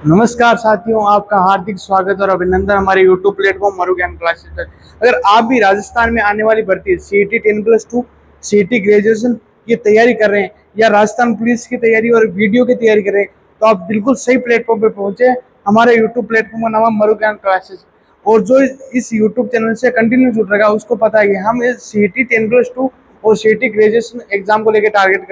नमस्कार साथियों, आपका हार्दिक स्वागत और अभिनंदन हमारे YouTube प्लेटफॉर्म मरु ज्ञान क्लासेस पर। अगर आप भी राजस्थान में आने वाली भर्ती CET 10+2 CET ग्रेजुएशन की तैयारी कर रहे हैं या राजस्थान पुलिस की तैयारी और वीडियो की तैयारी कर रहे हैं तो आप बिल्कुल सही प्लेटफॉर्म पर पहुंचे। हमारे YouTube प्लेटफॉर्म का नाम है मरु ज्ञान क्लासेस और जो इस YouTube चैनल से कंटिन्यू जुड़ रहा है उसको पता है कि हम इस CET 10+2 और CET ग्रेजुएशन एग्जाम को लेकर टारगेट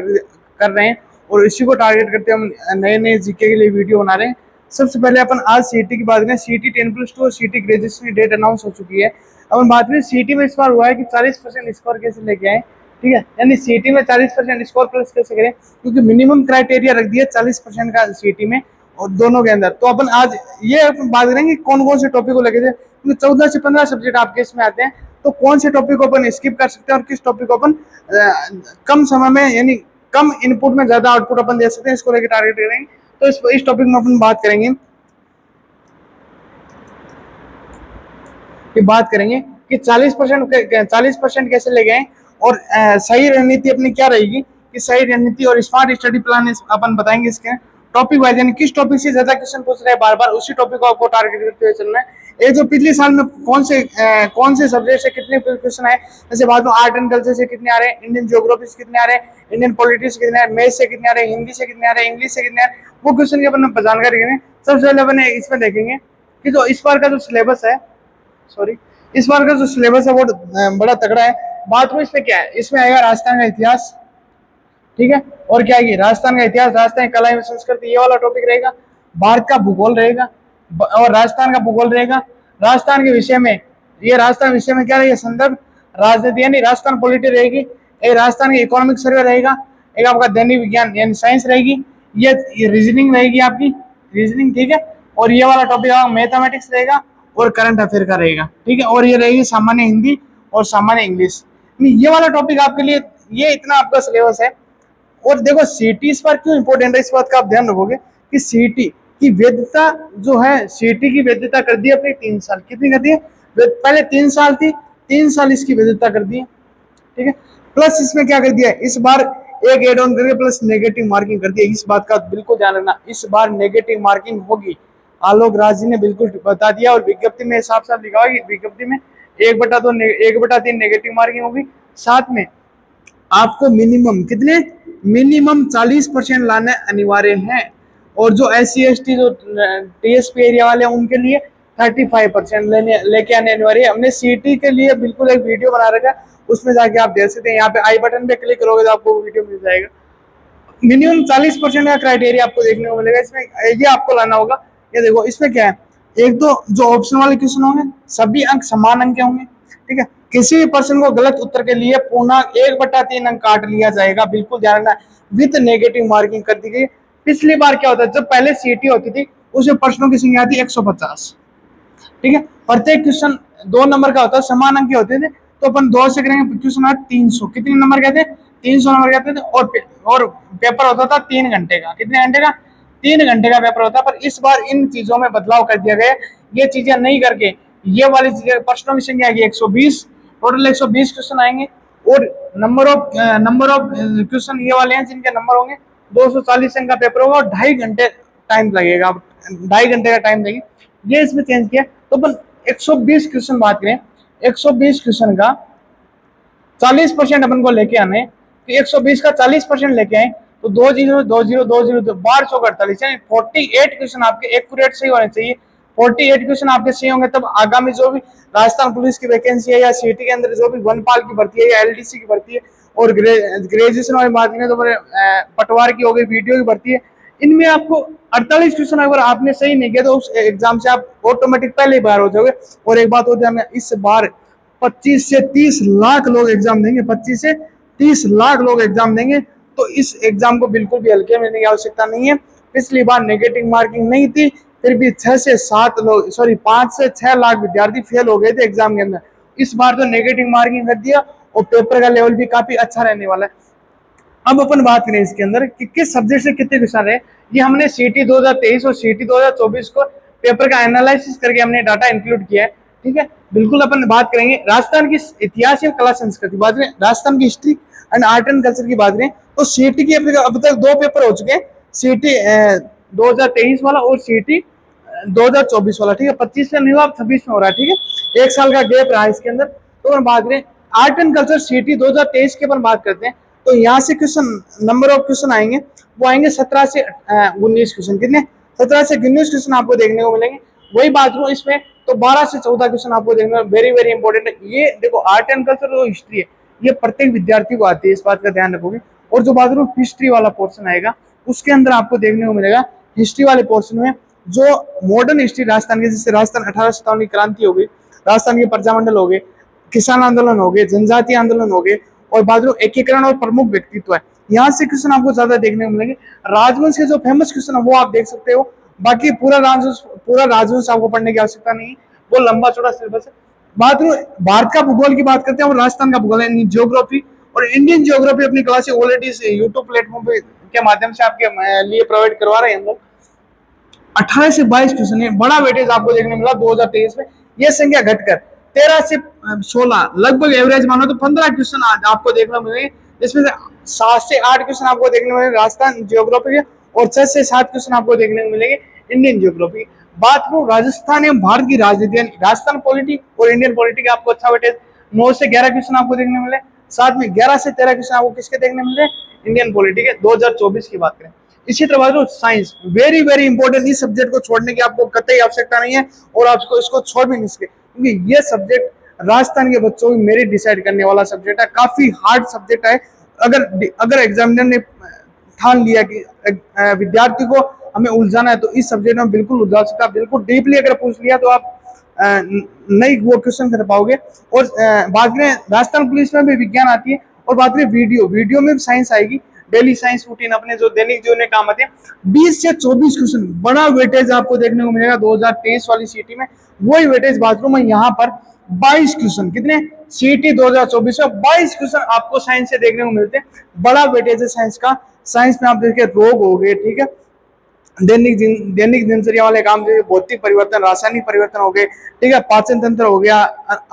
कर रहे हैं और इसी को टारगेट करते हम नए नए जीके के लिए वीडियो बना रहे हैं। सबसे पहले अपन आज सीटी की बात करें। सीटी 10+2 और सीटी ग्रेजुएशन की डेट अनाउंस हो चुकी है। अपन बात करें सीटी में इस बार हुआ है कि 40% स्कोर कैसे लेके आए, ठीक है, यानी सीटी में 40% स्कोर प्लस कैसे करें, क्योंकि मिनिमम क्राइटेरिया रख दिया 40% का सीटी में और दोनों के अंदर। तो अपन आज ये अपन बात करेंगे कौन कौन से टॉपिक को लेके थे, क्योंकि 14 से 15 सब्जेक्ट आपके इसमें आते हैं, तो कौन से टॉपिक को अपन स्किप कर सकते हैं और किस टॉपिक को अपन कम समय में यानी कम इनपुट में ज्यादा आउटपुट अपन दे सकते हैं, इसको लेकर टारगेट करेंगे। तो इस टॉपिक में अपन बात करेंगे कि 40% कैसे ले गए और सही रणनीति अपनी क्या रहेगी, कि सही रणनीति और स्मार्ट स्टडी प्लान अपन बताएंगे। इसके टॉपिक वाइज यानी किस टॉपिक से ज्यादा क्वेश्चन पूछ रहे हैं बार बार, उसी टॉपिक को आपको टारगेट करते हुए चलना है। ये जो पिछले साल में कौन से सब्जेक्ट से कितने क्वेश्चन आए, जैसे बाद में आर्ट एंड कल्चर से कितने आ रहे हैं, इंडियन ज्योग्राफी से कितने आ रहे हैं, इंडियन पॉलिटिक्स कितने आ रहे हैं, मैथ से कितने आ रहे हैं, हिंदी से कितने आ रहे हैं, इंग्लिश से कितने आ रहे हैं, वो क्वेश्चन की अपन जानकारी करेंगे। सबसे पहले अपन इसमें देखेंगे कि जो इस बार का जो सिलेबस है, इस बार का जो सिलेबस है वो बड़ा तगड़ा है। बात को इसमें क्या है, इसमें आएगा राजस्थान का इतिहास, ठीक है, और क्या आएगी राजस्थान का इतिहास, राजस्थान की कला एवं संस्कृति, ये वाला टॉपिक रहेगा। भारत का भूगोल रहेगा और राजस्थान का भूगोल रहेगा। राजस्थान के विषय में राजस्थान विषय में क्या रहेगा, संदर्भ राजनीति यानी राजस्थान पॉलिटी रहेगी। एक राजस्थान की इकोनॉमिक सर्वे रहेगा, एक आपका दैनिक विज्ञान यानी साइंस रहेगी, ये रीजनिंग रहेगी आपकी, रीजनिंग, ठीक है, और ये वाला टॉपिक मैथमेटिक्स रहेगा और करंट अफेयर का रहेगा, ठीक है, और ये रहेगी सामान्य हिंदी और सामान्य इंग्लिश। ये वाला टॉपिक आपके लिए, ये इतना आपका सिलेबस है। और देखो सीटी इस बार क्यों इंपॉर्टेंट है, इस बात का आप ध्यान रखोगे कि सीटी की वैधता जो है, सीटी की वैधता कर दी अपने 3 साल, कितनी कर दी है, पहले 3 साल थी, 3 साल इसकी वैधता कर दी है, ठीक है। प्लस इसमें क्या कर दिया है, इस बार एक एड ऑन करके प्लस नेगेटिव मार्किंग कर दिया। इस बात का बिल्कुल ध्यान रखना, इस बार नेगेटिव मार्किंग होगी। आलोक राज जी ने बिल्कुल बता दिया और विज्ञप्ति में साफ साफ लिखा हुआ है, विज्ञप्ति में 1/3 नेगेटिव मार्किंग होगी। साथ में आपको मिनिमम 40% लाने अनिवार्य है, और जो SC ST जो TSP एरिया वाले हैं उनके लिए 35% लेके आने अनिवार्य है। हमने CT के लिए बिल्कुल एक वीडियो बना रखा है, उसमें जाके आप देख सकते हैं। यहाँ पे आई बटन पे क्लिक करोगे तो आपको वीडियो मिल जाएगा। मिनिमम 40% का क्राइटेरिया आपको देखने को मिलेगा इसमें, ये आपको लाना होगा। ये देखो इसमें क्या है, एक तो जो ऑप्शन वाले क्वेश्चन होंगे सभी अंक समान अंक के होंगे, ठीक है। किसी भी पर्सन को गलत उत्तर के लिए पूर्णांक 1/3 अंक काट लिया जाएगा, बिल्कुल ध्यान रखना, विद नेगेटिव मार्किंग कर दी गई। पिछली बार क्या होता है, जब पहले सीटी होती थी उसमें प्रश्नों की संख्या थी 150, ठीक है, प्रत्येक क्वेश्चन 2 नंबर का होता है, समान अंक के होते थे, तो अपन 2 से करेंगे क्वेश्चन 300, कितने नंबर के थे, 300 नंबर के थे, और पेपर होता था 3 घंटे का, कितने घंटे का, 3 घंटे का पेपर होता है। पर इस बार इन चीजों में बदलाव कर दिया गया, ये चीजें नहीं करके ये वाली चीजें, प्रश्नों की संख्या आएगी 120, टोटल 120 क्वेश्चन आएंगे, और नंबर ऑफ क्वेश्चन ये वाले हैं जिनके नंबर होंगे 240 अंक का पेपर होगा और 2.5 घंटे टाइम लगेगा, 2.5 घंटे का टाइम लगेगा। ये इसमें चेंज किया, तो अपन 120 क्वेश्चन बात करें, 120 क्वेश्चन का 40% अपन को लेके आने, तो 120 का 40% लेके आए तो 2 12 48 यानी 48 क्वेश्चन आपके एक्यूरेट सही होने चाहिए। 48 क्वेश्चन आपके सही होंगे तब आगामी जो भी राजस्थान पुलिस की वैकेंसी है या सीटी के अंदर जो भी वनपाल की भर्ती है या LDC की भर्ती है और ग्रेजुएशन वाली बात करें तो पटवार की हो गई, वीडियो की भर्ती है, इनमें आपको 48 क्वेश्चन अगर आपने सही नहीं किया तो उस एग्जाम से आप ऑटोमेटिक पहले ही बाहर हो जाओगे। और एक बात होती है, इस बार 25 से 30 लाख लोग एग्जाम देंगे, 25 से 30 लाख लोग एग्जाम देंगे, तो इस एग्जाम को बिल्कुल भी हल्के में लेने की आवश्यकता नहीं है। पिछली बार नेगेटिव मार्किंग नहीं थी, फिर भी 5 से 6 लाख विद्यार्थी फेल हो गए थे एग्जाम के अंदर। इस बार तो नेगेटिव मार्किंग कर दिया और पेपर का लेवल भी काफी अच्छा रहने वाला है। अब अपन बात करें इसके अंदर कि किस सब्जेक्ट से कितने क्वेश्चन रहे, ये हमने CT 2023 और CT 2024 को पेपर का एनालिसिस करके हमने डाटा इंक्लूड किया है, ठीक है। बिल्कुल अपन बात करेंगे राजस्थान की इतिहास या कला संस्कृति, बात करें राजस्थान की history and art and culture की बात करें तो CT की अब तक 2 पेपर हो चुके हैं। CT 2023 वाला और सीईटी 2024 वाला, ठीक है। 25 में नहीं हुआ, 26 में हो रहा है, ठीक है। 1 साल का गैप रहा है इसके अंदर। तो हम बात करें आर्ट एंड कल्चर सीईटी 2023 के अपन बात करते हैं, तो यहाँ से क्वेश्चन नंबर ऑफ क्वेश्चन आएंगे, वो आएंगे 17 से 19 क्वेश्चन। कितने? 17 से 19 क्वेश्चन आपको देखने को मिलेंगे। वही बात करूँ इसमें तो 12 से 14 क्वेश्चन आपको देखने को, वेरी वेरी इंपॉर्टेंट है ये। देखो आर्ट एंड कल्चर और हिस्ट्री है, ये प्रत्येक विद्यार्थी को आती है, इस बात का ध्यान रखोगे। और जो बात करूँ हिस्ट्री वाला पोर्शन आएगा, उसके अंदर आपको देखने को मिलेगा हिस्ट्री वाले पोर्शन में जो मॉडर्न हिस्ट्री राजस्थान के, जैसे राजस्थान 1857 की क्रांति हो गई, राजस्थान के प्रजामंडल हो गए, किसान आंदोलन हो गए, जनजातीय आंदोलन हो गए, और बाद में एकीकरण और प्रमुख व्यक्तित्व है, यहाँ से क्वेश्चन आपको ज्यादा देखने को मिलेंगे। राजवंश के जो फेमस क्वेश्चन है वो आप देख सकते हो। बाकी पूरा राजवंश आपको पढ़ने की आवश्यकता नहीं है, वो लंबा चौड़ा सिलेबस है। बात भारत का भूगोल की बात करते हैं और राजस्थान का भूगोल है, जियोग्राफी और इंडियन जियोग्राफी अपनी क्लास ऑलरेडी यूट्यूब प्लेटफॉर्म पे के माध्यम से आपके लिए प्रोवाइड करवा रहे हैं हम लोग। 18 से 22 क्वेश्चन है, बड़ा वेटेज आपको देखने मिला 2023 में। यह संख्या घटकर 13 से 16 लगभग एवरेज मानो तो 15 क्वेश्चन आपको देखने मिलेंगे, जिसमें से 7 से 8 क्वेश्चन आपको देखने मिलेंगे राजस्थान जियोग्राफी के, और 6 से 7 क्वेश्चन आपको देखने को मिलेंगे इंडियन जियोग्राफी। बात करूं राजस्थान एवं भारत की राजनीति, राजस्थान पॉलिटी और इंडियन पॉलिटी का आपको अच्छा वेटेज 9 से 11 क्वेश्चन आपको देखने मिले। साथ में 11 से 13 क्वेश्चन आपको किसके देखने मिले? इंडियन पॉलिटी के 2024 की बात करें। इसी तरह साइंस वेरी वेरी इंपॉर्टेंट, इस सब्जेक्ट को छोड़ने की आपको कतई आवश्यकता नहीं है, और आपको इसको छोड़ भी नहीं सके, क्योंकि ये सब्जेक्ट राजस्थान के बच्चों की मेरिट डिसाइड करने वाला सब्जेक्ट है। काफी हार्ड सब्जेक्ट है। अगर एग्जामिनर ने ठान लिया कि विद्यार्थी को हमें उलझाना है, तो इस सब्जेक्ट में बिल्कुल उलझा सकता है। बिल्कुल डीपली अगर पूछ लिया तो आप नहीं वो क्वेश्चन कर पाओगे। और बात करें राजस्थान पुलिस में भी विज्ञान आती है, और बात करें वीडियो में भी साइंस आएगी। डेली साइंस रूटीन अपने जो दैनिक जीवन में काम आते हैं, 20 से 24 क्वेश्चन बड़ा वेटेज आपको देखने को मिलेगा 2023 वाली सीटी में। वही वेटेज बात करूं मैं यहाँ पर 22 क्वेश्चन, कितने? सीटी 2024 में 22 क्वेश्चन आपको साइंस से देखने को मिलते हैं। बड़ा वेटेज है साइंस का। साइंस में आप देखिए रोग हो गए, ठीक है, दैनिक दिनचर्या वाले काम, जैसे भौतिक परिवर्तन, रासायनिक परिवर्तन हो गए, ठीक है, पाचन तंत्र हो गया,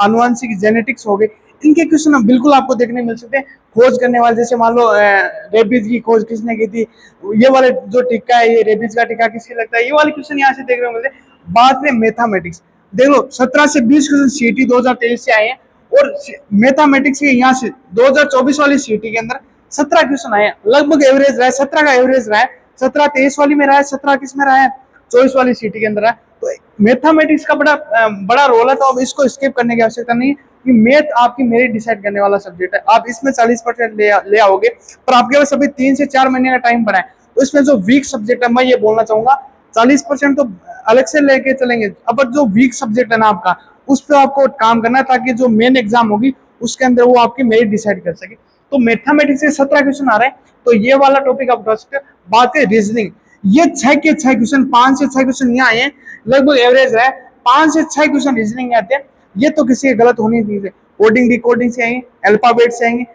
आनुवंशिक जेनेटिक्स हो गए, इनके क्वेश्चन बिल्कुल आपको देखने मिल सकते हैं। खोज करने वाले, जैसे मान लो रेबीज की खोज किसने की थी, ये वाले जो टीका है, ये रेबीज का टीका किसके लगता है, ये वाले क्वेश्चन यहाँ से देखने को मिलते हैं। बात में मैथमेटिक्स, देखो 17 से 20 क्वेश्चन सीटी 2023 से आए हैं, और मैथमेटिक्स के यहाँ से 2024 वाली सीटी के अंदर 17 क्वेश्चन आए हैं। लगभग एवरेज रहा है 17 का, एवरेज रहा है 17 23 वाली में रहा है, 17 किस में रहा है? 24 वाली सीटी के अंदर है। तो मैथमेटिक्स का बड़ा रोल है, तो अब इसको स्किप करने की आवश्यकता नहीं है, कि मैथ आपकी मेरिट डिसाइड करने वाला सब्जेक्ट है। आप इसमें 40% ले आओगे, पर आपके पास अभी 3 से 4 महीने का टाइम पड़ा है। तो इसमें जो वीक सब्जेक्ट है, मैं ये बोलना चाहूंगा 40% तो अलग से लेके चलेंगे। अब जो वीक सब्जेक्ट है ना आपका, उस पर आपको काम करना है, ताकि जो मेन एग्जाम होगी उसके अंदर वो आपकी मेरिट डिसाइड कर सके। तो मैथमेटिक्स से 17 क्वेश्चन आ रहे हैं, तो ये वाला टॉपिक आप उठा सकते हो। बात है रीजनिंग, ये 6 के 6 क्वेश्चन, 5 से 6 क्वेश्चन यहाँ आए हैं, लगभग एवरेज है 5 से 6 क्वेश्चन रीजनिंग आते हैं। ये तो किसी गलत होनी नहीं है। कोडिंग डिकोडिंग से आएंगे, अल्फाबेट से आएंगे,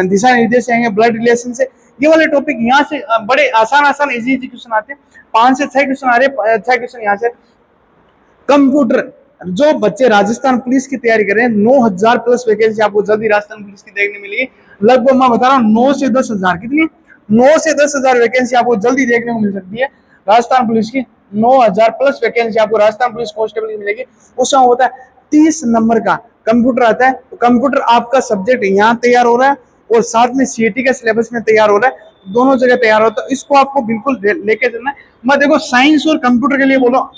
दिशा निर्देश से आएंगे, ब्लड रिलेशन से, ये वाले टॉपिक यहाँ से बड़े आसान इजी क्वेश्चन आते हैं। 5 से 6 क्वेश्चन आ रहे हैं, 6 क्वेश्चन यहाँ से। कंप्यूटर, जो बच्चे राजस्थान पुलिस की तैयारी कर रहे हैं, 9,000 प्लस वैकेंसी आपको जल्दी राजस्थान पुलिस की देखने मिलेगी। लगभग मैं बता रहा हूँ 9 से 10,000, कितनी? 9 से 10,000 वैकेंसी आपको जल्दी देखने को मिल सकती है राजस्थान पुलिस की। 9,000 प्लस वैकेंसी आपको राजस्थान पुलिस कांस्टेबल की मिलेगी। उसमें होता है 30 नंबर का कंप्यूटर आता है। तो कंप्यूटर आपका सब्जेक्ट यहाँ तैयार हो रहा है, और साथ में सीईटी के सिलेबस में तैयार हो रहा है, दोनों जगह तैयार होता है। इसको आपको बिल्कुल लेके चलना है। मैं देखो साइंस और कंप्यूटर के लिए बोल रहा हूँ,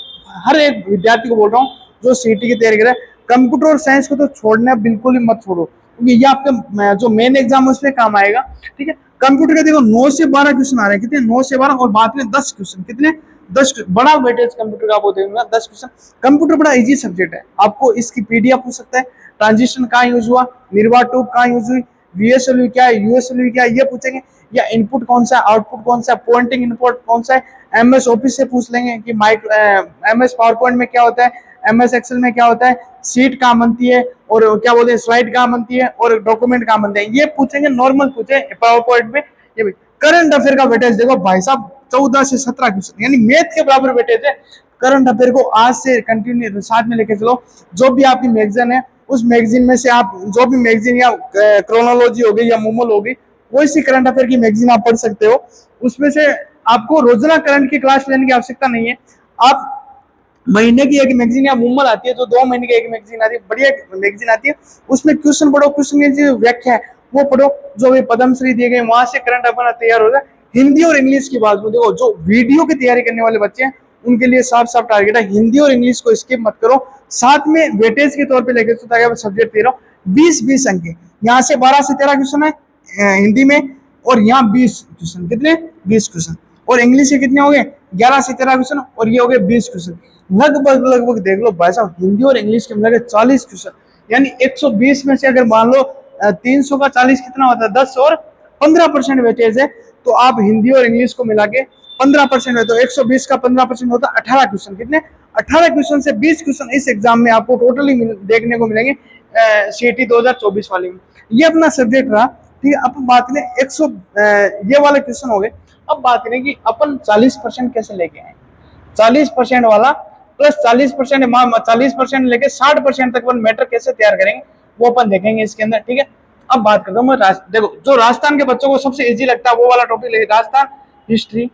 हर एक विद्यार्थी को बोल रहा हूँ जो सीईटी की तैयारी करे, कंप्यूटर और साइंस को तो छोड़ना बिल्कुल ही मत छोड़ो, क्योंकि ये आपका जो मेन एग्जाम है उसमें काम आएगा, ठीक है। कंप्यूटर के देखो 9 से 12 क्वेश्चन आ रहे हैं, कितने? 9 से 12, और बाद में 10 क्वेश्चन, कितने? 10, बड़ा वेटेज कंप्यूटर का आपको देखूंगा 10 क्वेश्चन। कंप्यूटर बड़ा इजी सब्जेक्ट है, आपको इसकी पीडीएफ पूछ सकता है, ट्रांजिशन कहाँ यूज हुआ, निर्वाह ट्यूब कहाँ यूज हुई, वीएसएलवी क्या है, यूएसएलवी क्या है, ये पूछेंगे। या इनपुट कौन सा है, आउटपुट कौन सा है, पॉइंटिंग इनपुट कौन सा है। एमएस ऑफिस से पूछ लेंगे कि एमएस पावर पॉइंट में क्या होता है, एमएस एक्सेल में क्या होता है, सीट कहाँ बनती है, और क्या बोलते हैं स्लाइड कहाँ बनती है, और डॉक्यूमेंट कहाँ बनते हैं, ये पूछेंगे। नॉर्मल पूछे पावर पॉइंट में। ये भी करंट अफेयर का वेटेज देखो भाई साहब, 14 से 17 क्वेश्चन, यानी मैथ के बराबर वेटेज है। करंट अफेयर को आज से कंटिन्यू साथ में लेके चलो। जो भी आपकी मैगजीन है, उस मैगजीन में से आप जो भी मैगजीन, या क्रोनोलॉजी हो गई या मोमल हो गई, कोई सी करंट अफेयर की मैगजीन आप पढ़ सकते हो। उसमें से आपको रोजाना करंट की क्लास लेने की आवश्यकता नहीं है। आप महीने की एक मैगजीन या मुम्मल आती है, जो 2 महीने की एक मैगजीन आती है, बढ़िया मैगजीन आती है, उसमें क्वेश्चन पढ़ो, क्वेश्चन की जो व्याख्या है वो पढ़ो, जो भी पद्मश्री दिए गए वहां से करंट अपना तैयार हो जाए। हिंदी और इंग्लिश की बात देखो, जो वीडियो की तैयारी करने वाले बच्चे हैं उनके लिए साफ साफ टारगेट है, हिंदी और इंग्लिश को स्किप मत करो, साथ में वेटेज के तौर पर लेकर तो ताकि सब्जेक्ट दे रहा हूँ 20-20 अंक, यहाँ से 12 से 13 क्वेश्चन है हिंदी में, और यहाँ 20 क्वेश्चन, कितने 20 क्वेश्चन, और इंग्लिश के कितने हो गए 11 से 13 क्वेश्चन, और ये हो गए 20 क्वेश्चन। लगभग लगभग देख लो भाई साहब, हिंदी और इंग्लिश के मिला के 40 क्वेश्चन, यानी 120 में से अगर मान लो 300 का 40 कितना होता है 10 और 15% वेटेज है, तो आप हिंदी और इंग्लिश को मिला के 15% है, तो 120 का 15% होता है 18 क्वेश्चन, कितने 18 क्वेश्चन से 20 क्वेश्चन इस एग्जाम में आपको टोटली देखने को मिलेंगे सीटी 2024 वाले में। ये अपना सब्जेक्ट रहा, ठीक है। अब बात करें 100 ये वाले क्वेश्चन हो गए। अब बात करें कि अपन 40% कैसे लेके आए, 40% वाला प्लस 40%, 40% लेके 60% तक अपन मैटर कैसे तैयार करेंगे वो अपन देखेंगे इसके अंदर, ठीक है। अब बात करता हूँ मैं देखो, जो राजस्थान के बच्चों को सबसे इजी लगता है वो वाला टॉपिक ले, Rajasthan history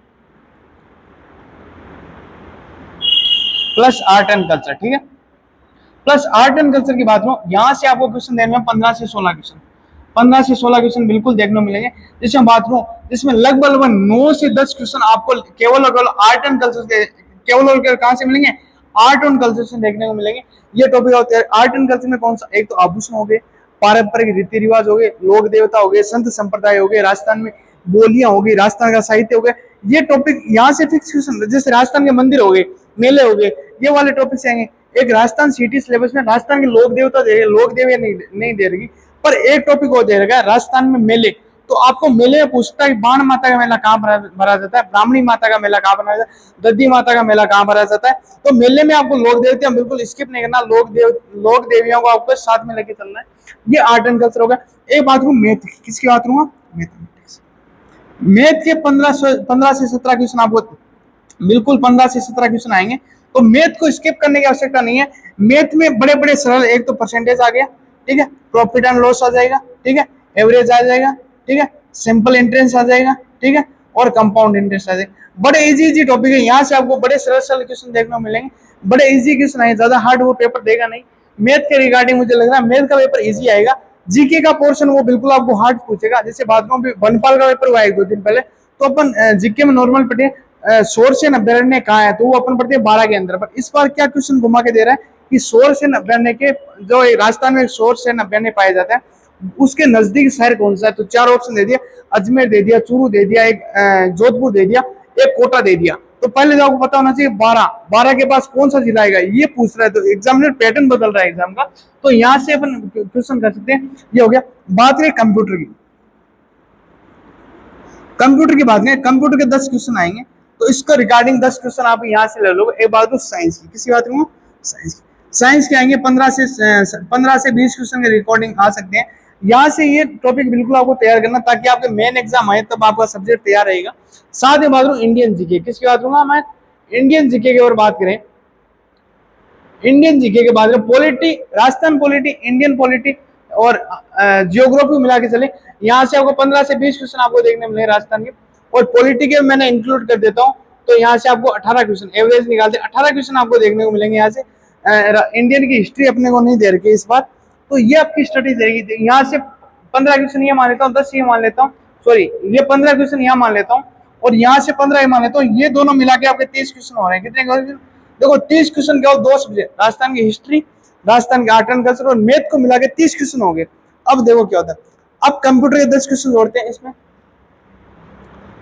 plus art and culture, ठीक है। प्लस आर्ट एंड कल्चर की बात करूं, यहां से आपको क्वेश्चन देने में 15 से 16 क्वेश्चन, 15 से 16 क्वेश्चन बिल्कुल देखने को मिलेंगे। जिसमें बात करूं, जिसमें लगभग 9 से 10 क्वेश्चन आपको केवल और केवल आर्ट एंड कल्चर के, केवल और केवल कहां से मिलेंगे, आर्ट एंड कल्चर से देखने को मिलेंगे। ये टॉपिक होते हैं आर्ट एंड कल्चर में कौन सा, एक तो आभूषण हो गए, पारंपरिक रीति रिवाज हो गए, लोक देवता हो गए, संत संप्रदाय हो गए, राजस्थान में बोलियां हो गई, राजस्थान का साहित्य हो गया, ये टॉपिक यहाँ से फिक्स क्वेश्चन, जैसे राजस्थान के मंदिर हो गए, मेले हो गए, ये वाले टॉपिक से आएंगे। एक राजस्थान सिटी सिलेबस में राजस्थान के लोक देवता दे, लोक देवी नहीं दे रही, पर एक टॉपिक हो जाएगा राजस्थान में मेले, तो आपको मेले में पूछता है बाण माता का मेला कहाँ भरा जाता है, ब्राह्मणी माता का मेला कहाँ भरा जाता है, दद्दी माता का मेला कहाँ भरा जाता है। तो मेले में आपको लोक देवता बिल्कुल स्किप नहीं करना, लोक देवियों को आपको साथ में लेके चलना है। ये आर्ट एंड कल्चर होगा। एक बात करूँ मैथ, किसकी बात करूंगा, मैथमेटिक्स। मैथ के 15 से 17 क्वेश्चन आपको बिल्कुल 15 से 17 क्वेश्चन आएंगे, तो मैथ को स्किप करने की आवश्यकता नहीं है। मैथ में बड़े बड़े सरल, एक तो परसेंटेज आ गया, ठीक है, प्रॉफिट एंड लॉस आ जाएगा, ठीक है, एवरेज आ जाएगा, ठीक है, सिंपल इंटरेस्ट आ जाएगा, ठीक है, और कंपाउंड इंटरेस्ट आ जाएगा। बड़े इजी टॉपिक है, यहाँ से आपको बड़े सरल सरल क्वेश्चन देखने को मिलेंगे, बड़े इजी क्वेश्चन आए, ज्यादा हार्ड वो पेपर देगा नहीं। मैथ के रिगार्डिंग मुझे लग रहा है मैथ का पेपर इजी आएगा। जीके का पोर्शन वो बिल्कुल आपको हार्ड पूछेगा, जैसे बात करूं वनपाल का पेपर हुआ है 2 दिन पहले, तो अपन जीके में नॉर्मल पढ़े सोर्स एंड अभ्यारण्य कहाँ है, तो वो अपन पढ़ते हैं 12 के अंदर। पर इस बार क्या क्वेश्चन घुमा के दे रहा है कि सोर्स एंड अभ्यारण्य के, जो राजस्थान में सोर्स एंड अभ्यारण्य पाया जाता है उसके नजदीक शहर कौन सा है, तो 4 ऑप्शन दे दिया, अजमेर दे दिया, चूरू दे दिया, एक जोधपुर दे दिया, एक कोटा दे दिया। तो पहले जो आपको पता होना चाहिए 12 के पास कौन सा जिला आएगा, ये पूछ रहा है, तो एग्जामिनर पैटर्न बदल रहा है एग्जाम का, तो यहाँ से अपन क्वेश्चन कर सकते हैं। ये हो गया। बात करें कंप्यूटर की, कंप्यूटर की बात करें, कंप्यूटर के 10 क्वेश्चन आएंगे, तो इसका रिगार्डिंग 10 क्वेश्चन आप यहाँ से ले लो। एक बात तो साइंस की, किसी बात करूँ, साइंस की, साइंस के आएंगे 15 से 20 क्वेश्चन के रिकॉर्डिंग आ सकते हैं। यहाँ से ये टॉपिक बिल्कुल आपको तैयार करना, ताकि आपके मेन एग्जाम आए तब आपका सब्जेक्ट तैयार रहेगा। साथ ही बात करूँ इंडियन जीके, किसकी बात करूंगा मैं, इंडियन जीके की और बात करें, इंडियन जीके के बाद polity, Rajasthan polity, Indian polity और जियोग्राफी मिला के चले, यहाँ से आपको 15 से 20 क्वेश्चन आपको देखने मिले राजस्थान के। और पॉलिटी के मैंने इंक्लूड कर देता हूँ, तो यहाँ से आपको 18 क्वेश्चन एवरेज निकालते 18 क्वेश्चन आपको देखने को मिलेंगे यहाँ से। इंडियन की हिस्ट्री अपने को नहीं दे रखी इस बार, तो ये आपकी स्टडी रहेगी। यहाँ से 15 क्वेश्चन ये मान लेता हूँ, 10 ये मान लेता हूँ, सॉरी ये 15 क्वेश्चन यहाँ मान लेता हूँ, और यहाँ से 15 ये मान लेता हूँ, ये दोनों मिला के आपके 30 क्वेश्चन हो रहे हैं। कितने क्वेश्चन देखो, 30 क्वेश्चन के 2 सब्जेक्ट, राजस्थान की हिस्ट्री, राजस्थान के आर्ट एंड कल्चर और मैथ को मिला के 30 क्वेश्चन हो गए। अब देखो क्या होता है, अब कंप्यूटर के 10 क्वेश्चन जोड़ते हैं इसमें,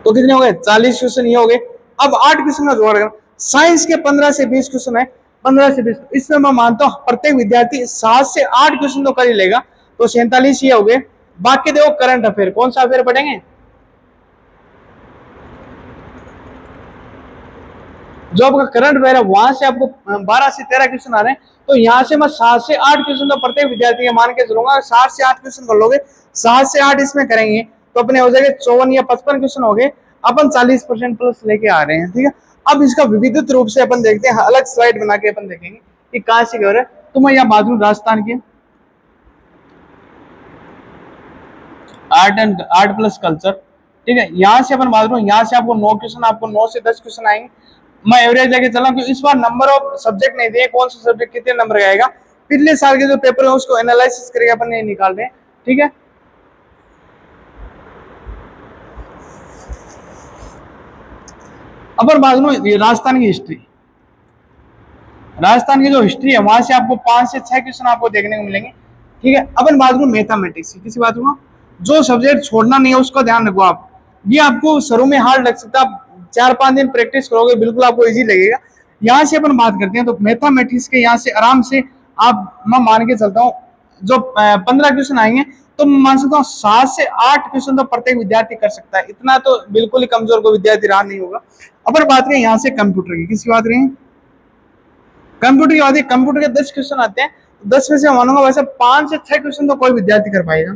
तो कितने हो गए 40 क्वेश्चन ये हो गए। अब 8 क्वेश्चन का जोड़ कर साइंस के 15 से 20 क्वेश्चन है, 15 से 20, इसमें मैं मानता हूँ प्रत्येक विद्यार्थी 7 से 8 क्वेश्चन तो कर ही लेगा, तो 47 ये हो गए। बाकी देखो करंट अफेयर, कौन सा अफेयर पढ़ेंगे, जो आपका करंट अफेयर है वहां से आपको 12 से 13 क्वेश्चन आ रहे हैं, तो यहाँ से मैं 7 से 8 क्वेश्चन तो प्रत्येक विद्यार्थी के मान के चलूंगा। 7 से 8 क्वेश्चन कर लोगे, 7 से 8 इसमें करेंगे तो अपने हो जाएगा 54 या 55 क्वेश्चन हो गए, अपन 40% प्लस लेके आ रहे हैं, ठीक है। अब इसका विविधित रूप से अपन देखते हैं, अलग स्लाइड बना के अपन देखेंगे कि कहां से क्या हो रहा है। तो मैं यहाँ बात करूं राजस्थान के आर्ट प्लस कल्चर, ठीक है। यहाँ से अपन बात करूँ, यहाँ से आपको 9 क्वेश्चन, आपको 9 से 10 क्वेश्चन आएंगे। मैं एवरेज लेके चला कि इस बार नंबर ऑफ सब्जेक्ट नहीं दिए, कौन सा सब्जेक्ट कितने नंबर का आएगा, पिछले साल के जो पेपर है उसको एनालिसिस करके अपन ये निकाल रहे हैं। ठीक है, अब बात करूं राजस्थान की हिस्ट्री। राजस्थान की जो हिस्ट्री है वहां से आपको 5 से 6 क्वेश्चन आपको देखने को मिलेंगे। ठीक है, अपन बात करूं मैथमेटिक्स की, किसी बात करूं, जो सब्जेक्ट छोड़ना नहीं है उसका ध्यान रखो आप। ये आपको शुरू में हार्ड लग सकता है, आप 4-5 दिन प्रैक्टिस करोगे बिल्कुल आपको इजी लगेगा। यहाँ से अपन बात करते हैं तो मैथमेटिक्स के यहाँ से आराम से आप, मैं मान के चलता हूँ जो 15 क्वेश्चन आएंगे तो मैं मान सकता हूँ 7 से 8 क्वेश्चन तो प्रत्येक विद्यार्थी कर सकता है। इतना तो बिल्कुल ही कमजोर को विद्यार्थी रहा नहीं होगा। अपन बात करें यहाँ से कंप्यूटर की, किसकी बात करें, कंप्यूटर की बात है। कंप्यूटर के 10 क्वेश्चन आते हैं, 10 में से मानूंगा वैसे 5 से 6 क्वेश्चन तो कोई विद्यार्थी कर पाएगा।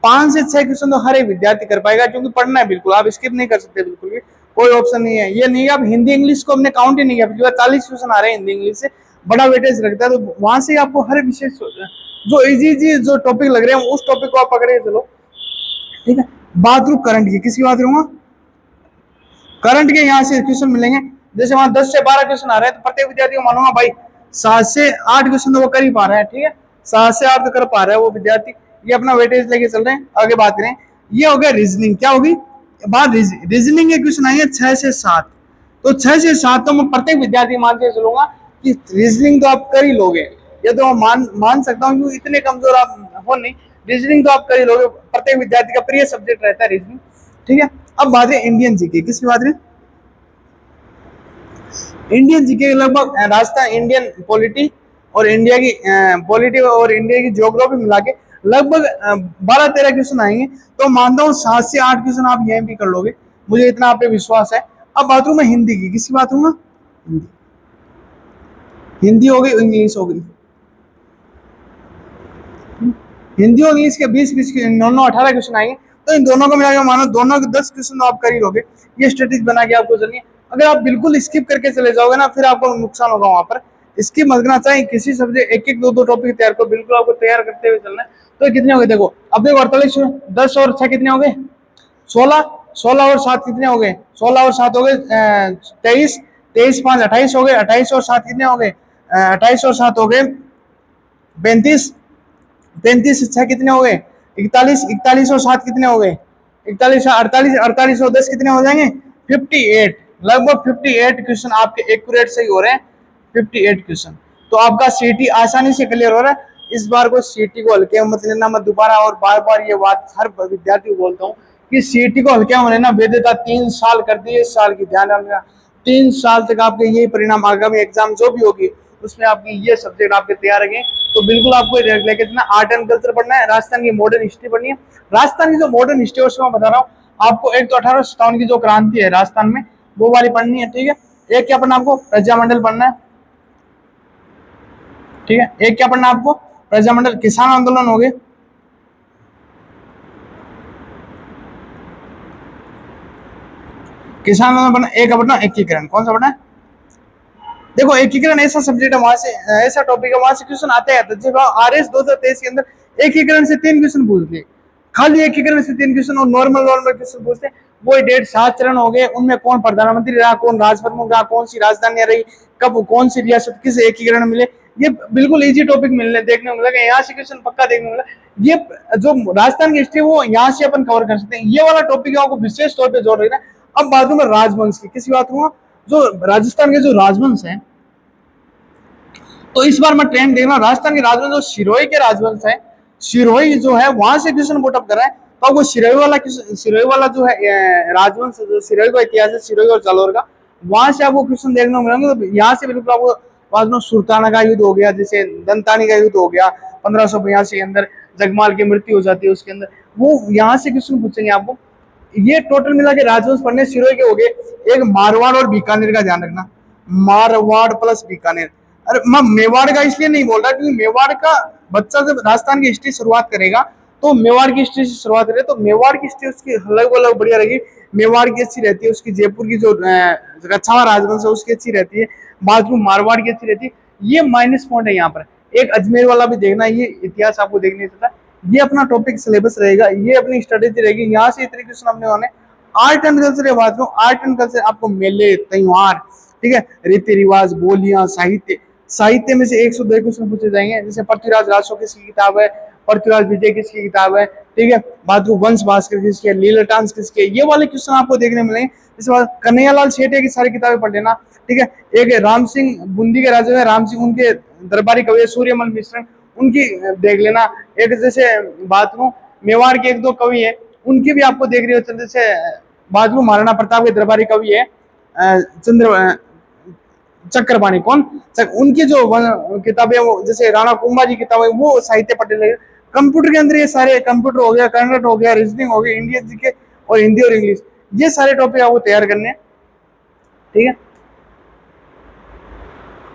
5 से 6 क्वेश्चन तो हर एक विद्यार्थी कर पाएगा, क्योंकि पढ़ना है बिल्कुल, आप स्किप नहीं कर सकते बिल्कुल भी, कोई ऑप्शन नहीं है। ये नहीं आप हिंदी इंग्लिश को हमने काउंट ही नहीं किया, पिछली बार 40 क्वेश्चन आ रहे हैं हिंदी इंग्लिश से, बड़ा वेटेज रखता है, तो वहां से आपको हर विषय जो इजी जो टॉपिक लग रहे हैं उस टॉपिक को आप पकड़े चलो। ठीक है, बात करूं करंट की, किसकी बात करूंगा, करंट के यहाँ से क्वेश्चन मिलेंगे। जैसे वहां 10 से 12 क्वेश्चन आ रहे हैं तो प्रत्येक विद्यार्थी को मानूंगा भाई 7 से 8 क्वेश्चन तो वो कर ही पा रहा है। ठीक है, 7 से 8 तो कर पा रहा है वो विद्यार्थी, ये अपना वेटेज लेके चल रहे हैं। आगे बात करें, ये हो गया रीजनिंग। क्या होगी बात, रीजनिंग के क्वेश्चन आएंगे 6 से 7, तो 6 से 7 तो मैं प्रत्येक विद्यार्थी मान के चलूंगा कि रीजनिंग तो आप कर ही लोगे, ये तो मान सकता हूँ क्योंकि इतने कमजोर आप हो नहीं, रीजनिंग तो आप कर ही लोगे, प्रत्येक विद्यार्थी का प्रिय सब्जेक्ट रहता है रीजनिंग। ठीक है, अब बात है इंडियन जीके, किसकी बात है, इंडियन जीके लगभग राजस्थान इंडियन पॉलिटी और इंडिया की पॉलिटी और इंडिया की ज्योग्राफी मिला के लगभग 12-13 क्वेश्चन आएंगे, तो मानता हूँ 7 से 8 क्वेश्चन आप यहीं भी कर लोगे, मुझे इतना आप पे विश्वास है। अब बात करूं मैं हिंदी की, किसकी बात करूंगा, हिंदी हो गई, इंग्लिश हो गई। हिंदी और इंग्लिश के 20-20 9 18 क्वेश्चन आएंगे, तो इन दोनों को मिलाकर मानो दोनों के 10 क्वेश्चन तो आप कर ही लोगे। ये स्ट्रेटेजी बना के आपको चलिए, अगर आप बिल्कुल स्किप करके चले जाओगे ना फिर आपको नुकसान होगा। वहां पर स्किप मत करना, चाहिए किसी सब्जेक्ट एक एक 2-2 टॉपिक तैयार करो, बिल्कुल आपको तैयार करते हुए चलना है। तो कितने हो गए देखो, अब देखो 48, 10 और 6 कितने हो गए, 16, 16 और 7 कितने हो गए, 16 और 7 हो गए 23, 23 5 28 हो गए, 28 और 7 कितने हो गए, 28 और 7 हो गए 35, 35 6 कितने हो गए, 41, 41 और 7 कितने हो गए, 41, 48, 48 और 10 कितने हो जाएंगे, 58, लगभग 58 क्वेश्चन आपके एक्यूरेट से ही हो रहे हैं, 58 क्वेश्चन। तो आपका सीटी आसानी से क्लियर हो रहा है। इस बार को सीटी को हल्के मत लेना, मैं दोबारा और बार बार ये बात हर विद्यार्थी को बोलता हूँ कि सीटी को हल्के में लेना। वेद्यता 3 साल कर दी, इस साल की ध्यान रखना, 3 साल तक आपके यही परिणाम, आगामी एग्जाम जो भी होगी उसमें आपकी ये सब्जेक्ट आपके तैयार रखें। तो बिल्कुल आपको लेके चलना, आर्ट एंड कल्चर पढ़ना है, राजस्थान की मॉडर्न हिस्ट्री पढ़नी है। राजस्थान की जो मॉडर्न हिस्ट्री है उसमें मैं बता रहा हूँ आपको, एक तो 1857 की जो क्रांति है राजस्थान में वो वाली पढ़नी है। ठीक है, एक क्या पढ़ना आपको, प्रजामंडल पढ़ना है। ठीक है, एक क्या पढ़ना आपको, प्रजामंडल, किसान आंदोलन हो गए, किसान आंदोलन पढ़ना, एक पढ़ना एकीकरण, कौन सा पढ़ना है, देखो एकीकरण ऐसा सब्जेक्ट है, वहां से ऐसा टॉपिक है, वहां से क्वेश्चन आते हैं। जब आरएस 2023 के अंदर एकीकरण से 3 क्वेश्चन पूछते हैं, खाली एकीकरण से 3 क्वेश्चन, और नॉर्मल क्वेश्चन पूछते हैं। वो 7.5 चरण हो गए, उनमें कौन प्रधानमंत्री रहा, कौन राज प्रमुख रहा, कौन सी राजधानी रही, कब कौन सी रियासत किस एकीकरण मिले, ये बिल्कुल इजी टॉपिक मिलने देखने को मिलेगा, यहाँ से क्वेश्चन पक्का देखने को मिलेगा। ये जो राजस्थान की हिस्ट्री वो यहाँ से अपन कवर कर सकते हैं, ये वाला टॉपिक आपको विशेष तौर पर जोड़ रही है। अब बात में राजवंश की, किसी बात हुआ, जो राजस्थान के जो राजवंश है, तो इस बार मैं ट्रेंड देख रहा हूँ, राजस्थान के राजवंश जो सिरोही के राजवंश है, सिरोही जो है वहां से क्वेश्चन पुटअप कर रहा है। तो आपको सिरोही वाला जो है राजवंश, जो सिरोही का इतिहास है, सिरोही और जालोर का, वहां से आपको क्वेश्चन देखने को मिलेंगे। तो यहाँ से बिल्कुल आपको बाद में सुल्ताना का युद्ध हो गया, जैसे दंतानी का युद्ध हो गया 1582 के अंदर, जगमाल की मृत्यु हो जाती है उसके अंदर, वो यहाँ से क्वेश्चन पूछेंगे आपको। ये टोटल मिला के राजवंश पढ़ने सिरोही के हो गए। एक मारवाड़ और बीकानेर का ध्यान रखना, मारवाड़ प्लस बीकानेर। अरे मैं मेवाड़ का इसलिए नहीं बोल रहा क्योंकि मेवाड़ का बच्चा जब राजस्थान की हिस्ट्री शुरुआत करेगा तो मेवाड़ की हिस्ट्री से शुरुआत करे, तो मेवाड़ की हिस्ट्री उसकी अलग अलग बढ़िया रहेगी। मेवाड़ की अच्छी रहती है, उसकी जयपुर की जो रक्षावा राजवंश है उसकी अच्छी रहती है, बाजू मारवाड़ की अच्छी रहती है। ये माइनस पॉइंट है यहाँ पर। एक अजमेर वाला भी देखना, ये इतिहास आपको देखने देता है। ये अपना टॉपिक सिलेबस रहेगा, ये अपनी स्ट्रेटेजी रहेगी। यहाँ से इतने क्वेश्चन अपने होने। आर्ट एंड कल्चर की बात करूं, आर्ट एंड कल्चर आपको मेले, त्योहार, ठीक है, रीति रिवाज, बोलियां, साहित्य, साहित्य में से 102 क्वेश्चन पूछे जाएंगे। जैसे पृथ्वीराज रासो किसकी किताब है, पृथ्वीराज विजय किसकी किताब है, ठीक है, बात को वंश भास्कर किसकी है, लीलाटांस किसके, ये वाले क्वेश्चन आपको देखने मिलेंगे। इसके बाद कन्हैयालाल शेटे की सारी किताबें पढ़ लेना, ठीक है। एक राम सिंह बूंदी के राजा है, राम सिंह, उनके दरबारी कवि सूर्यमल मिश्र, उनकी देख लेना। एक जैसे बात करूं मेवाड़ के 1-2 कवि है, उनकी भी आपको देख रही हो। जैसे बात करूं महाराणा प्रताप के दरबारी कवि है चंद्र चक्रपाणी, कौन, उनकी जो किताबें, वो जैसे राणा कुंभा जी की किताबें, वो साहित्य पढ़ ले। कंप्यूटर के अंदर ये सारे, कंप्यूटर हो गया, कन्नड़ हो गया, रीजनिंग हो गया, इंडियन जीके और हिंदी और इंग्लिश, ये सारे टॉपिक आपको तैयार करने हैं, ठीक है।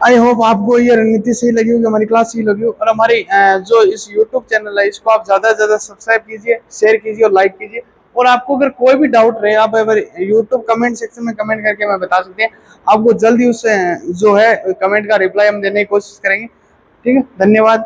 आई होप आपको ये रणनीति सही लगी होगी, हमारी क्लास सही लगी हो। और हमारी जो इस यूट्यूब चैनल है, इसको आप ज्यादा से ज्यादा सब्सक्राइब कीजिए, शेयर कीजिए और लाइक कीजिए। और आपको अगर कोई भी डाउट रहे, आप अगर यूट्यूब कमेंट सेक्शन में कमेंट करके मैं बता सकते हैं, आपको जल्दी उससे जो है कमेंट का रिप्लाई हम देने की कोशिश करेंगे, ठीक है। धन्यवाद।